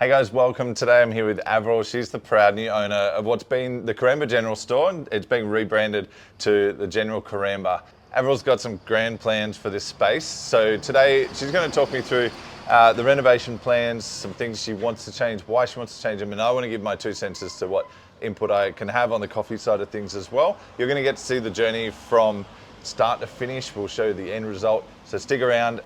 Hey guys, welcome. Today I'm here with Avril. She's the proud new owner of what's been the Coramba General Store. It's being rebranded to the General Coramba. Avril's got some grand plans for this space. So today she's going to talk me through the renovation plans, some things she wants to change, why she wants to change them, and I want to give my 2 cents as to what input I can have on the coffee side of things as well. You're going to get to see the journey from start to finish. We'll show you the end result, so stick around.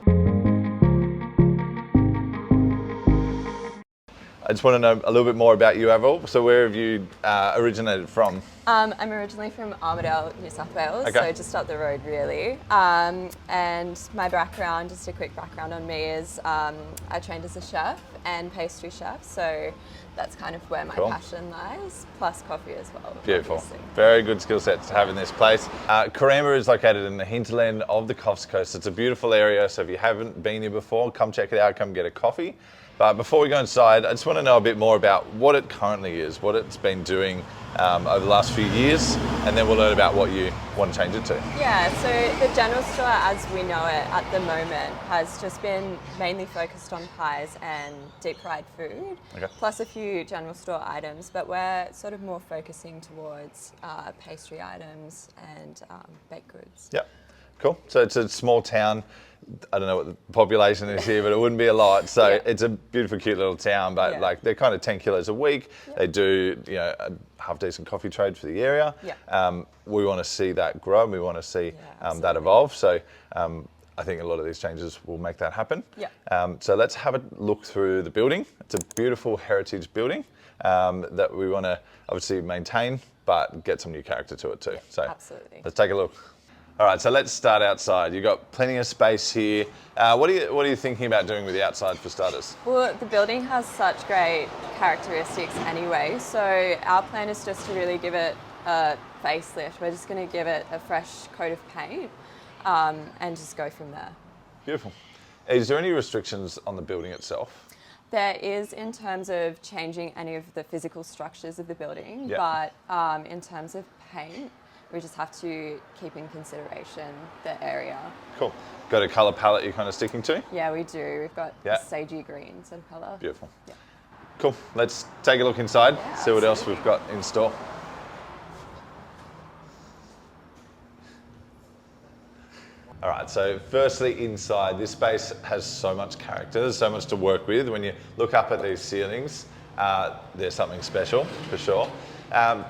I just want to know a little bit more about you, Avril. So where have you originated from? I'm originally from Armidale, New South Wales, so just up the road really. And my background, just a quick background on me, is I trained as a chef and pastry chef, so that's kind of where my passion lies, plus coffee as well. Beautiful. Obviously. Very good skill set to have in this place. Coramba is located in the hinterland of the Coffs Coast. It's a beautiful area, so if you haven't been here before, come check it out, come get a coffee. But before we go inside, I just want to know a bit more about what it currently is, what it's been doing over the last few years, and then we'll learn about what you want to change it to. Yeah, so the general store as we know it at the moment has just been mainly focused on pies and deep fried food, plus a few general store items, but we're sort of more focusing towards pastry items and baked goods. Yep, cool. So it's a small town. I don't know what the population is here, but it wouldn't be a lot. So it's a beautiful, cute little town, but like they're kind of 10 kilos a week. They do, you know, a half decent coffee trade for the area. We want to see that grow and we want to see that evolve. So I think a lot of these changes will make that happen. So let's have a look through the building. It's a beautiful heritage building that we want to obviously maintain, but get some new character to it too. So let's take a look. All right, so let's start outside. You've got plenty of space here. What are you thinking about doing with the outside for starters? Well, the building has such great characteristics anyway, so our plan is just to really give it a facelift. We're just going to give it a fresh coat of paint and just go from there. Beautiful. Is there any restrictions on the building itself? There is in terms of changing any of the physical structures of the building, but in terms of paint, we just have to keep in consideration the area. Cool. Got a colour palette you're kind of sticking to? Yeah, we do. We've got sagey green sort of colour. Beautiful. Cool. Let's take a look inside, see what else we've got in store. All right, so firstly inside, this space has so much character, there's so much to work with. When you look up at these ceilings, there's something special for sure.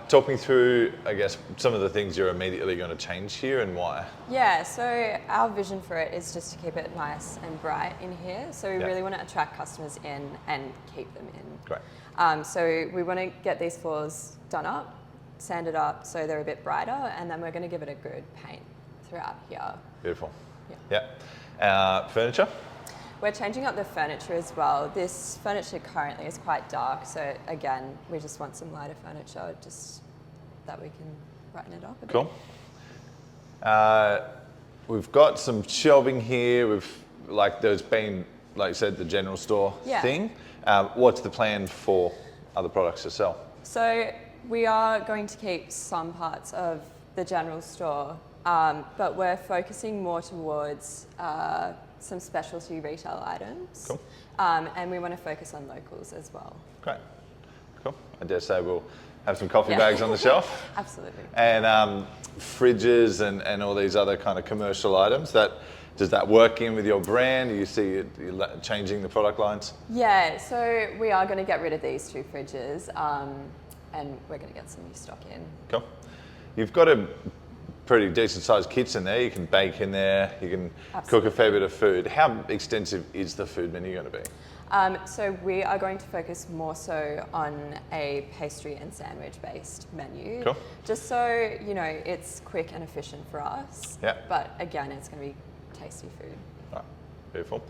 Talk me through, I guess, some of the things you're immediately going to change here and why. Yeah, so our vision for it is just to keep it nice and bright in here. So we really want to attract customers in and keep them in. Great. So we want to get these floors done up, sanded up so they're a bit brighter, and then we're going to give it a good paint throughout here. Beautiful. Furniture? We're changing up the furniture as well. This furniture currently is quite dark, so again, we just want some lighter furniture, just that we can brighten it up a bit. Cool. We've got some shelving here. There's been, like you said, the general store thing. What's the plan for other products to sell? So we are going to keep some parts of the general store, but we're focusing more towards some specialty retail items. Cool. And we want to focus on locals as well. Great. Cool. I dare say we'll have some coffee bags on the shelf. Absolutely. And fridges and all these other kind of commercial items. Does that work in with your brand? Do you see it changing the product lines? Yeah, so we are going to get rid of these 2 fridges and we're going to get some new stock in. Cool. You've got a pretty decent sized kitchen there. You can bake in there, you can cook a fair bit of food. How extensive is the food menu going to be? So we are going to focus more so on a pastry and sandwich based menu. Cool. Just so, you know, it's quick and efficient for us. But again, it's going to be tasty food. Right. Beautiful.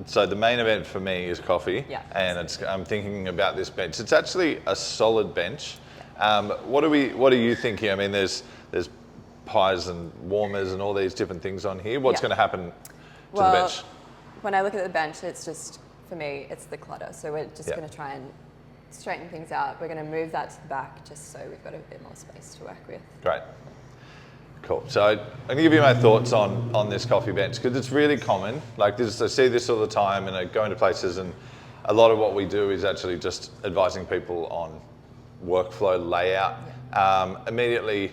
So the main event for me is coffee. And I'm thinking about this bench. It's actually a solid bench. What are you thinking? I mean, there's pies and warmers and all these different things on here. What's going to happen to the bench? When I look at the bench, it's just, for me, it's the clutter. So we're just going to try and straighten things out. We're going to move that to the back just so we've got a bit more space to work with. Great. Cool. So I'm going to give you my thoughts on this coffee bench because it's really common. Like this, I see this all the time and I go into places and a lot of what we do is actually just advising people on workflow layout. Immediately,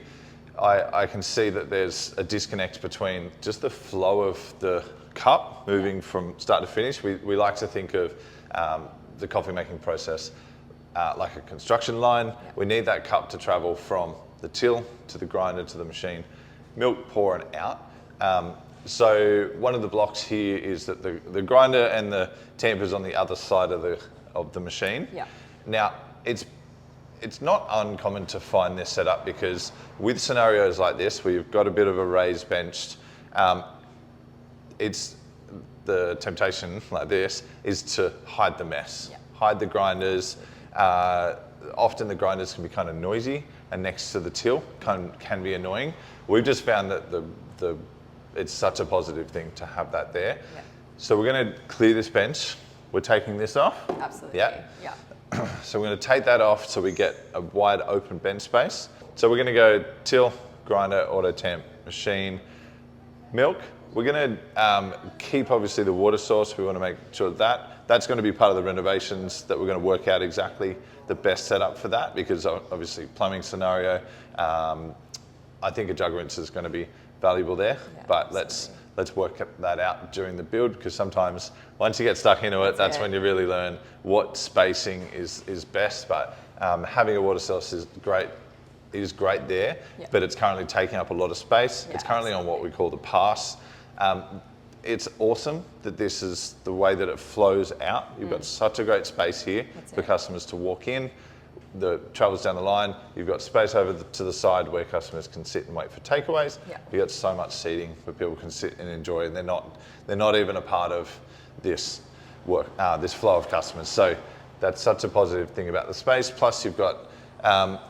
I can see that there's a disconnect between just the flow of the cup moving from start to finish. We like to think of the coffee making process like a construction line. We need that cup to travel from the till to the grinder to the machine, milk pouring out. So one of the blocks here is that the grinder and the tamper's on the other side of the machine. Yeah. Now, it's not uncommon to find this set up because with scenarios like this, where you've got a bit of a raised bench, it's the temptation like this is to hide the mess, hide the grinders. Often the grinders can be kind of noisy, and next to the till can be annoying. We've just found that it's such a positive thing to have that there. Yeah. So we're going to clear this bench. We're taking this off. Absolutely. Yeah. Yeah. So we're going to take that off so we get a wide open bench space. So we're going to go till, grinder, auto temp, machine, milk. We're going to keep obviously the water source. We want to make sure that's going to be part of the renovations, that we're going to work out exactly the best setup for that, because obviously plumbing scenario, I think a jug rinse is going to be valuable there, but let's work that out during the build, because sometimes once you get stuck into it, that's when you really learn what spacing is best. But having a water source is great there, but it's currently taking up a lot of space. It's currently on what we call the pass. It's awesome that this is the way that it flows out. You've got such a great space here for customers to walk in. The travels down the line. You've got space over to the side where customers can sit and wait for takeaways. You've got so much seating where people can sit and enjoy, and they're not even a part of this this flow of customers. So that's such a positive thing about the space. Plus you've got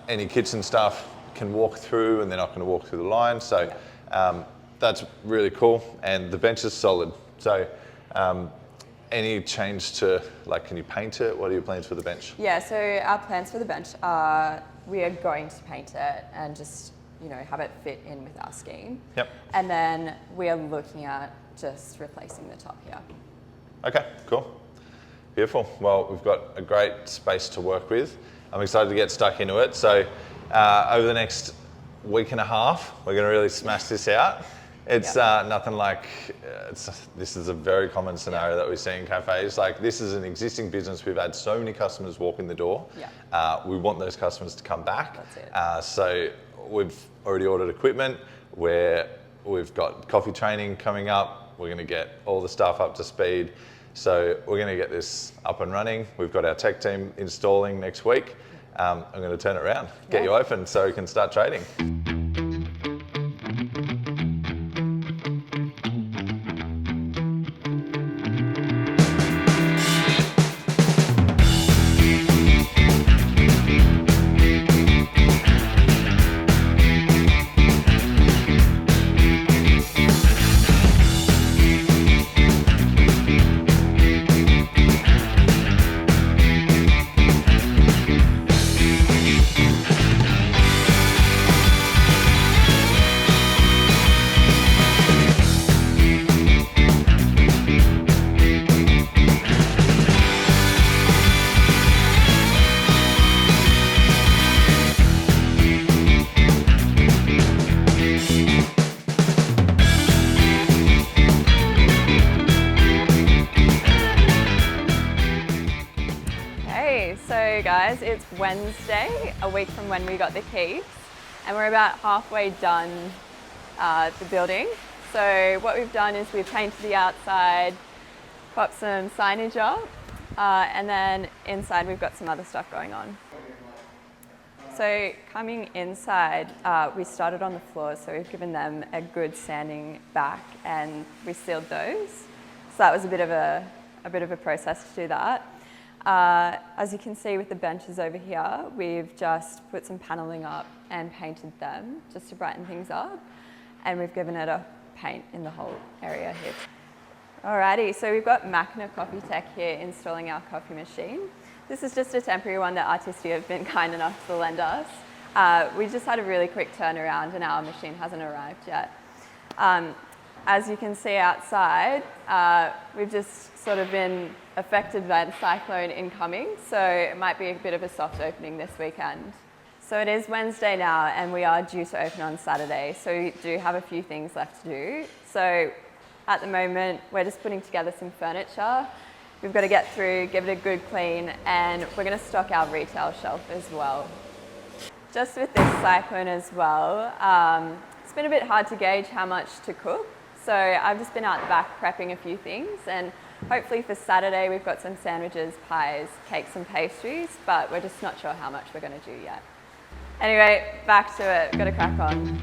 any kitchen staff can walk through, and they're not going to walk through the line. So that's really cool, and the bench is solid. So any change to, like, can you paint it? What are your plans for the bench? Yeah, so our plans for the bench are we are going to paint it and just, have it fit in with our scheme. Yep. And then we are looking at just replacing the top here. Okay, cool. Beautiful. Well, we've got a great space to work with. I'm excited to get stuck into it. So over the next week and a half, we're going to really smash this out. It's nothing like, this is a very common scenario that we see in cafes. Like, this is an existing business. We've had so many customers walk in the door. We want those customers to come back. That's it. So we've already ordered equipment where we've got coffee training coming up. We're going to get all the staff up to speed. So we're going to get this up and running. We've got our tech team installing next week. I'm going to turn it around, get you open so we can start trading. So guys, it's Wednesday, a week from when we got the keys, and we're about halfway done the building. So what we've done is we've painted the outside, got some signage up, and then inside we've got some other stuff going on. So coming inside, we started on the floors, so we've given them a good sanding back and we sealed those. So that was a bit of a process to do that. As you can see with the benches over here, we've just put some paneling up and painted them just to brighten things up. And we've given it a paint in the whole area here. Alrighty, so we've got Makeover Coffee Tech here installing our coffee machine. This is just a temporary one that Artisti have been kind enough to lend us. We just had a really quick turnaround and our machine hasn't arrived yet. As you can see outside, we've just sort of been affected by the cyclone incoming, so it might be a bit of a soft opening this weekend. So it is Wednesday now and we are due to open on Saturday, so we do have a few things left to do. So at the moment we're just putting together some furniture. We've got to get through, give it a good clean, and we're going to stock our retail shelf as well. Just with this cyclone as well, it's been a bit hard to gauge how much to cook. So I've just been out the back prepping a few things, and hopefully for Saturday we've got some sandwiches, pies, cakes and pastries, but we're just not sure how much we're going to do yet. Anyway, back to it, got to crack on.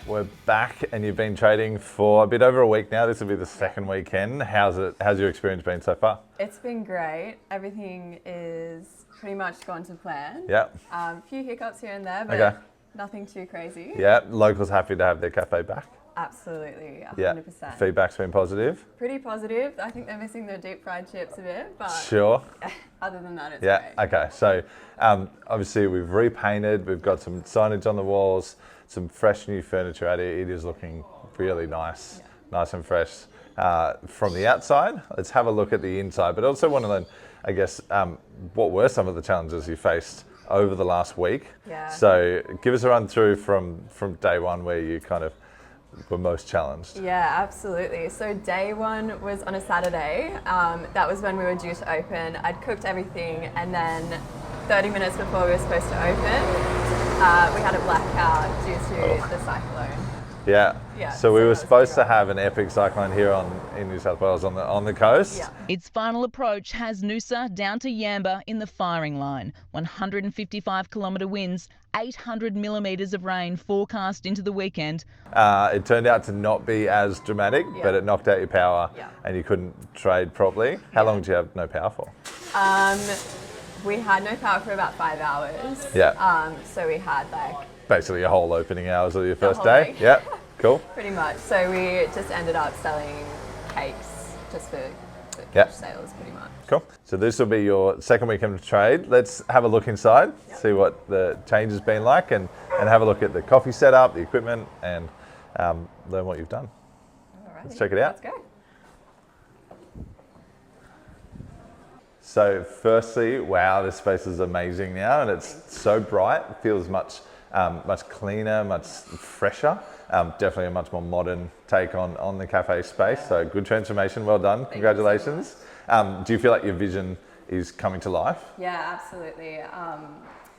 We're back and you've been trading for a bit over a week now. This will be the second weekend. How's your experience been so far? It's been great. Everything is pretty much gone to plan. Yeah. A few hiccups here and there, but nothing too crazy. Yeah, locals happy to have their cafe back? Absolutely, 100%. Yeah. Feedback's been positive? Pretty positive. I think they're missing their deep fried chips a bit, but sure. Other than that, it's great. Okay. So obviously we've repainted, we've got some signage on the walls, some fresh new furniture out here. It is looking really nice, nice and fresh from the outside. Let's have a look at the inside, but I also want to learn, I guess, what were some of the challenges you faced over the last week? Yeah. So give us a run through from day one where you kind of were most challenged. Yeah, absolutely. So day one was on a Saturday. That was when we were due to open. I'd cooked everything, and then 30 minutes before we were supposed to open, we had a blackout due to the cyclone. Yeah. So we were supposed to have an epic cyclone here in New South Wales on the coast. Yeah. Its final approach has Noosa down to Yamba in the firing line. 155-kilometre winds, 800 millimetres of rain forecast into the weekend. It turned out to not be as dramatic, but it knocked out your power and you couldn't trade properly. How long did you have no power for? We had no power for about 5 hours. Yeah. So we had basically your whole opening hours of your first day. Yeah. Cool. Pretty much. So we just ended up selling cakes just for cash sales, pretty much. Cool. So this will be your second weekend of trade. Let's have a look inside, see what the change has been like, and have a look at the coffee setup, the equipment, and learn what you've done. Alrighty. Let's check it out. Let's go. So firstly, wow, this space is amazing now, and it's so bright. It feels much cleaner, much fresher. Definitely a much more modern take on the cafe space. So good transformation, well done. Congratulations. Do you feel like your vision is coming to life? Yeah, absolutely.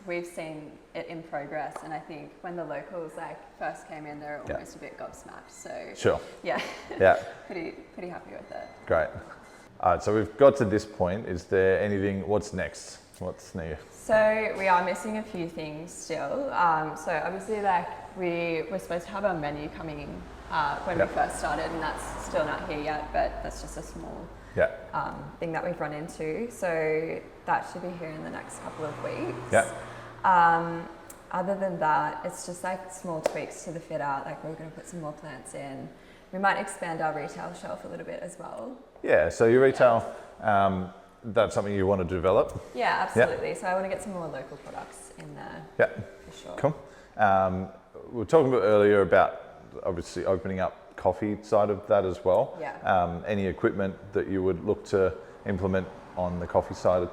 We've seen it in progress, and I think when the locals first came in, they were almost a bit gobsmacked. So sure. Yeah. pretty happy with it. Great. All right, so we've got to this point. Is there anything? What's next? What's new? So we are missing a few things still. So obviously, we were supposed to have our menu coming when we first started, and that's still not here yet. But that's just a small thing that we've run into. So that should be here in the next couple of weeks. Yeah. Other than that, it's just small tweaks to the fit out. We're going to put some more plants in. We might expand our retail shelf a little bit as well. Yeah. So your retail. That's something you want to develop? Yeah, absolutely. Yep. So I want to get some more local products in there. Yeah, for sure. Cool. We were talking earlier about obviously opening up coffee side of that as well. Yeah. Any equipment that you would look to implement on the coffee side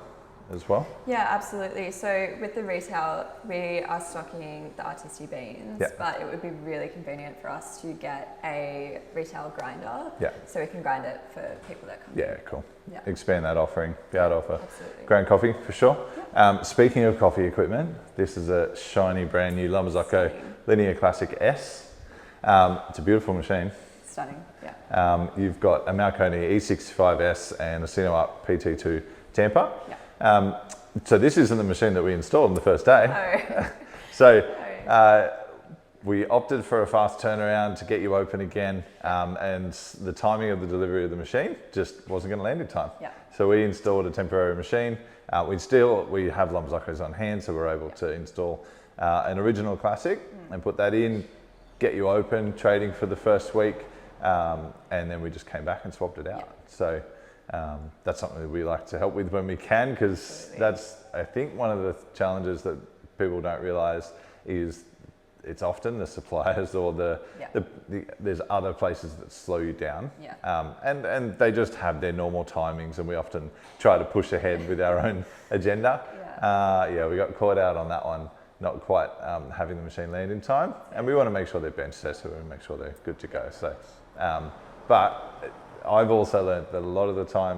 as well? Yeah, absolutely. So with the retail, we are stocking the artisti beans, but it would be really convenient for us to get a retail grinder, so we can grind it for people that come in. Yeah, cool. Yeah. Expand that offering, be able to offer ground coffee for sure. Yeah. Speaking of coffee equipment, this is a shiny brand new Lamazocco Linear Classic S. It's a beautiful machine. Stunning, yeah. You've got a Marconi E65S and a Cinemark PT2 Tamper. Yeah. So this isn't the machine that we installed on the first day. No. So we opted for a fast turnaround to get you open again, and the timing of the delivery of the machine just wasn't going to land in time. Yeah. So we installed a temporary machine. We have Lumberzackos on hand, so we're able to install an original classic and put that in, get you open, trading for the first week, and then we just came back and swapped it out. Yeah. So that's something that we like to help with when we can, because that's, I think, one of the challenges that people don't realise is it's often the suppliers or there's other places that slow you down, and they just have their normal timings, and we often try to push ahead with our own agenda. We got caught out on that one, not quite having the machine land in time, and we want to make sure they're bench tested and make sure they're good to go. So, but I've also learned that a lot of the time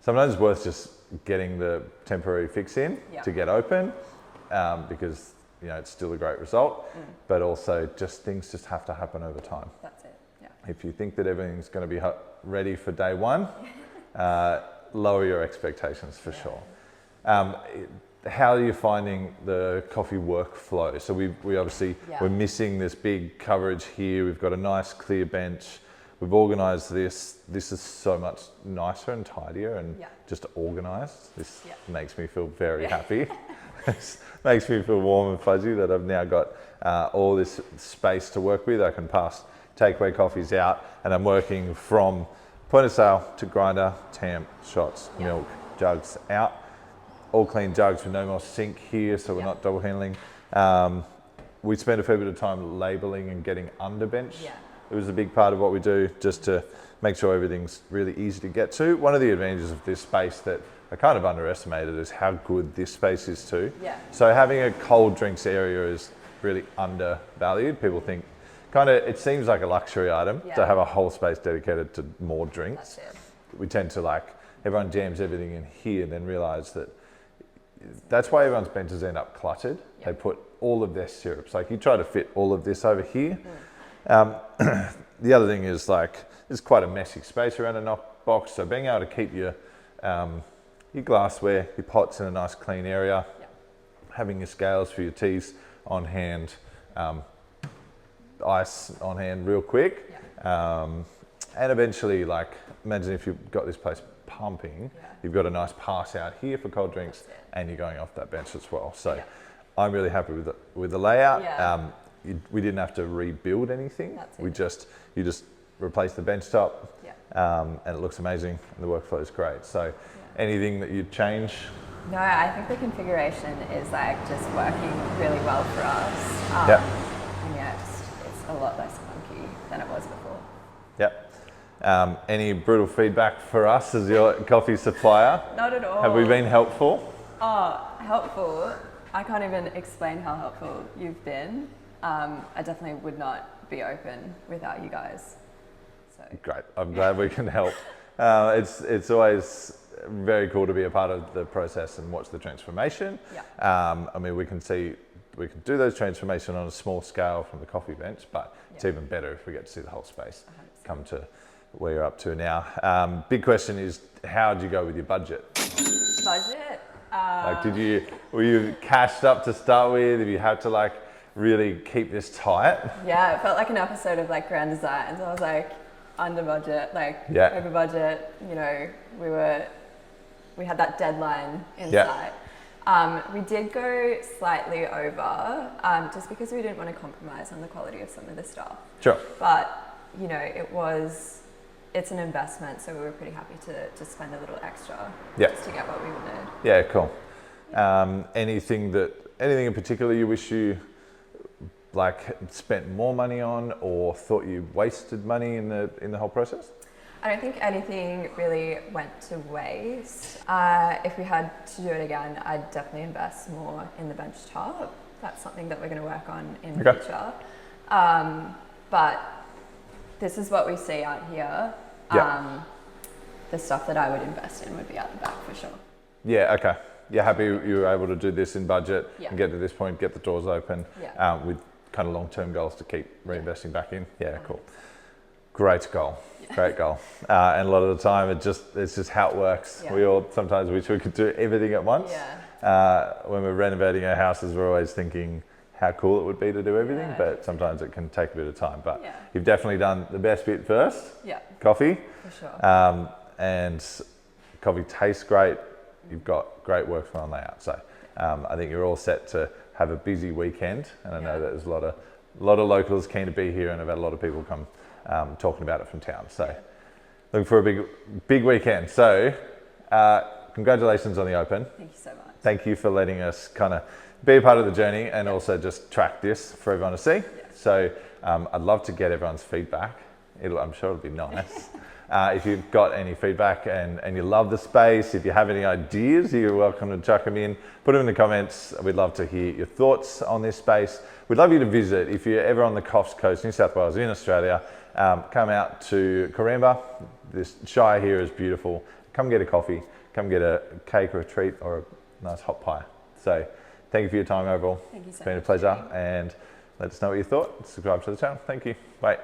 sometimes it's worth just getting the temporary fix in to get open, because it's still a great result, but also things just have to happen over time. That's it, yeah. If you think that everything's going to be ready for day one, lower your expectations for sure. How are you finding the coffee workflow? So we obviously, we're missing this big coverage here. We've got a nice clear bench. We've organised this. This is so much nicer and tidier and just organised. This makes me feel very happy. It makes me feel warm and fuzzy that I've now got all this space to work with. I can pass takeaway coffees out, and I'm working from point of sale to grinder, tamp, shots, milk, jugs out. All clean jugs with no more sink here, so we're not double handling. We spend a fair bit of time labelling and getting under bench. It was a big part of what we do, just to make sure everything's really easy to get to. One of the advantages of this space that I kind of underestimated is how good this space is too. So having a cold drinks area is really undervalued. People think it seems like a luxury item to have a whole space dedicated to more drinks. We tend to everyone jams everything in here and then realise that's why everyone's benches end up cluttered. They put all of their syrups, you try to fit all of this over here. The other thing is there's quite a messy space around a knock box, so being able to keep your glassware, your pots in a nice clean area, having your scales for your teas on hand, ice on hand real quick, and eventually imagine if you've got this place pumping, you've got a nice pass out here for cold drinks, and you're going off that bench as well. So I'm really happy with the layout. We didn't have to rebuild anything. You just replace the bench top, and it looks amazing, and the workflow is great. So anything that you'd change? No, I think the configuration is just working really well for us. And it's a lot less clunky than it was before. Any brutal feedback for us as your coffee supplier? Not at all. Have we been helpful? Oh, helpful. I can't even explain how helpful you've been. I definitely would not be open without you guys. So. Great. I'm glad we can help. It's always very cool to be a part of the process and watch the transformation. We can do those transformation on a small scale from the coffee bench, but it's even better if we get to see the whole space 100%. Come to where you're up to now. Big question is, how did you go with your budget? Budget? Were you cashed up to start with? Have you had to really keep this tight? Yeah, it felt like an episode of Grand Designs. I was under budget, over budget. We had that deadline in sight. We did go slightly over, just because we didn't want to compromise on the quality of some of the stuff. Sure. But it's an investment, so we were pretty happy to spend a little extra just to get what we wanted. Yeah, cool. Anything in particular you wish you spent more money on, or thought you wasted money in the whole process? I don't think anything really went to waste. If we had to do it again, I'd definitely invest more in the bench top. That's something that we're going to work on in the future. But this is what we see out here. The stuff that I would invest in would be out the back for sure. Okay. You're happy you were able to do this in budget and get to this point, get the doors open with kind of long-term goals to keep reinvesting back in? Cool. Great goal. Great goal. And a lot of the time it's just how it works. We all sometimes wish we could do everything at once. When we're renovating our houses, we're always thinking, how cool it would be to do everything, but sometimes it can take a bit of time. But you've definitely done the best bit first. Yeah. Coffee. For sure. And coffee tastes great. You've got great work on layout. So I think you're all set to have a busy weekend. And I know that there's a lot of locals keen to be here, and I've had a lot of people come talking about it from town. So looking for a big weekend. So congratulations on the open. Thank you so much. Thank you for letting us kind of be a part of the journey and also just track this for everyone to see. So I'd love to get everyone's feedback. I'm sure it'll be nice. If you've got any feedback and you love the space, if you have any ideas, you're welcome to chuck them in. Put them in the comments. We'd love to hear your thoughts on this space. We'd love you to visit. If you're ever on the Coffs Coast, New South Wales, in Australia, come out to Coramba. This shire here is beautiful. Come get a coffee, come get a cake or a treat or a nice hot pie. So thank you for your time, Avril. Thank you so much. It's been a pleasure, and let us know what you thought. Subscribe to the channel. Thank you. Bye.